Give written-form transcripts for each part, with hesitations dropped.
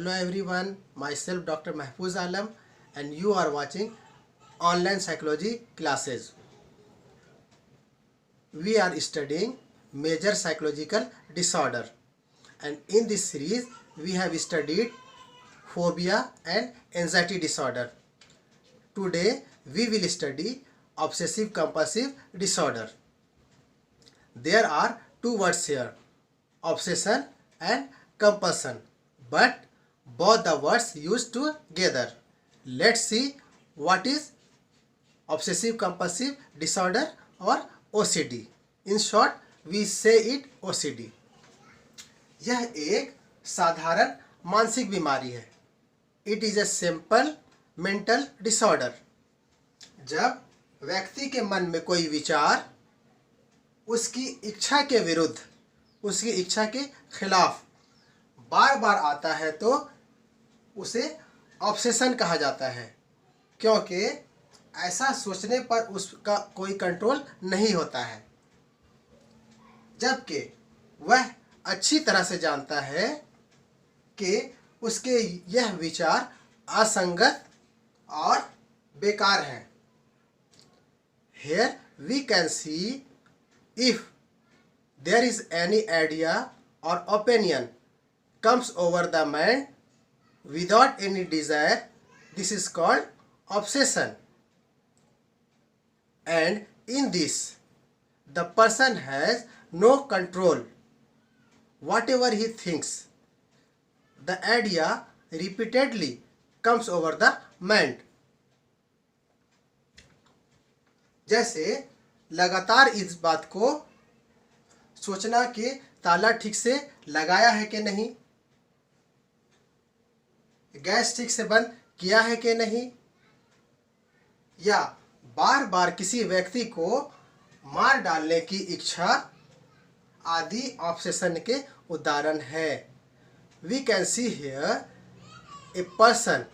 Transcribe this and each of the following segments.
Hello everyone, myself Dr. Mahfuz Alam and you are watching online psychology classes. We are studying major psychological disorder and in this series we have studied phobia and anxiety disorder. Today we will study obsessive compulsive disorder. There are two words here, obsession and compulsion, but both the words used together. Let's see what is obsessive compulsive disorder or OCD. In short, we say it OCD. यह एक साधारण मानसिक बीमारी है. It is a simple mental disorder. जब व्यक्ति के मन में कोई विचार उसकी इच्छा के विरुद्ध, उसकी इच्छा के खिलाफ बार बार आता है तो उसे ऑब्सेशन कहा जाता है, क्योंकि ऐसा सोचने पर उसका कोई कंट्रोल नहीं होता है, जबकि वह अच्छी तरह से जानता है कि उसके यह विचार असंगत और बेकार हैं. Here we can see if there is any idea or opinion comes over the mind without any desire, this is called obsession. And in this, the person has no control. Whatever he thinks, the idea repeatedly comes over the mind. जैसे लगातार इस बात को सोचना कि ताला ठीक से लगाया है कि नहीं, गैस ठीक से बंद किया है कि नहीं, या बार बार किसी व्यक्ति को मार डालने की इच्छा आदि ऑब्सेशन के उदाहरण है. We can see here a person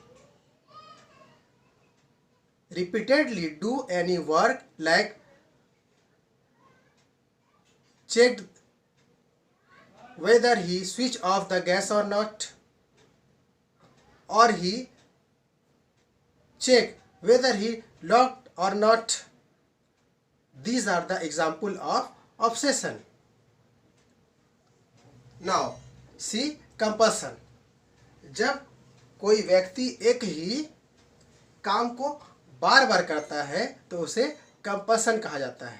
repeatedly do any work like checked whether he switch off the gas or not, or he check whether he locked or not. These are the example of obsession. Now see compulsion. जब कोई व्यक्ति एक ही काम को बार बार करता है तो उसे कंपल्शन कहा जाता है.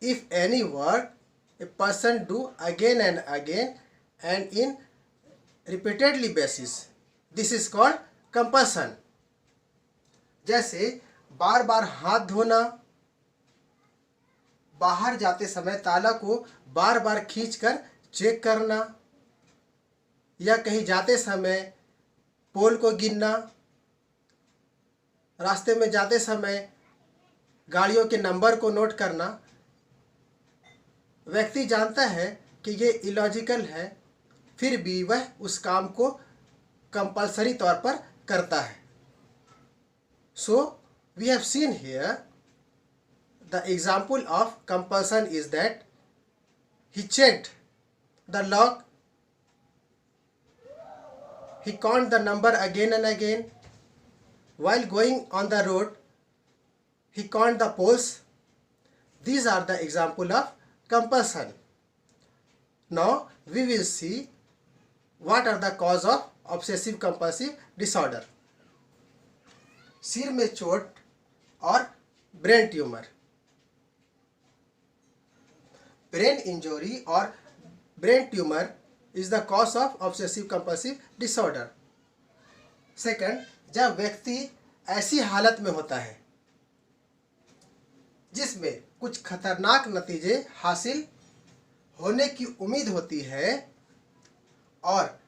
If any work a person do again and again and in repeatedly basis, this is called compulsion. जैसे बार बार हाथ धोना, बाहर जाते समय ताला को बार बार खींचकर चेक करना, या कहीं जाते समय पोल को गिनना, रास्ते में जाते समय गाड़ियों के नंबर को नोट करना. व्यक्ति जानता है कि ये इलॉजिकल है, फिर भी वह उस काम को कंपल्सरी तौर पर करता है. So we have seen here the example of compulsion is that he checked the lock, he count the number again and again. While going on the road, he count the poles. These are the example of compulsion. Now we will see what are the cause of obsessive compulsive disorder. सिर में चोट और brain tumour. Brain injury और brain tumour is the cause of obsessive compulsive disorder. Second, जब व्यक्ति ऐसी हालत में होता है जिसमें कुछ खतरनाक नतीजे हासिल होने की उम्मीद होती है और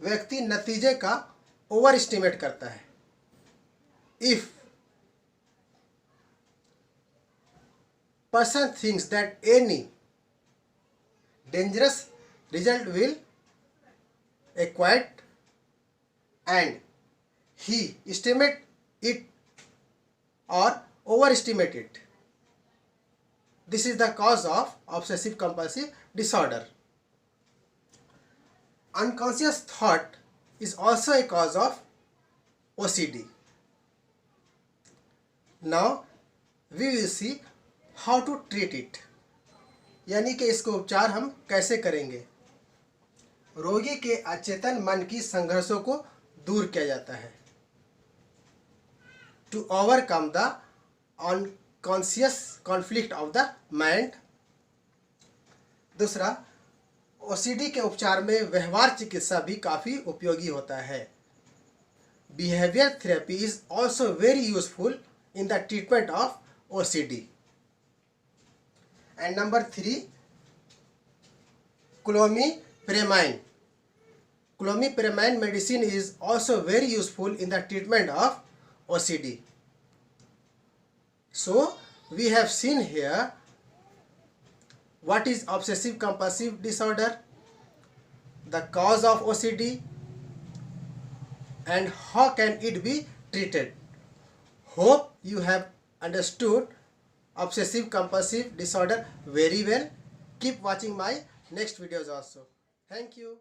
व्यक्ति नतीजे का ओवर एस्टिमेट करता है. If person thinks that any dangerous result will acquire and he estimate it or overestimate it, this is the cause of obsessive compulsive disorder. Unconscious thought is also a cause of OCD. Now we will see how to treat it. यानी कि इसको उपचार हम कैसे करेंगे. रोगी के अचेतन मन की संघर्षों को दूर किया जाता है. To overcome the unconscious conflict of the mind. दूसरा, ओसीडी के उपचार में व्यवहार चिकित्सा भी काफ़ी उपयोगी होता है. Behaviour therapy is also very useful in the treatment of OCD. And number 3, clomipramine. Clomipramine medicine is also very useful in the treatment of OCD. So we have seen here what is obsessive compulsive disorder, the cause of OCD, and how can it be treated. Hope you have understood obsessive compulsive disorder very well. Keep watching my next videos also. Thank you.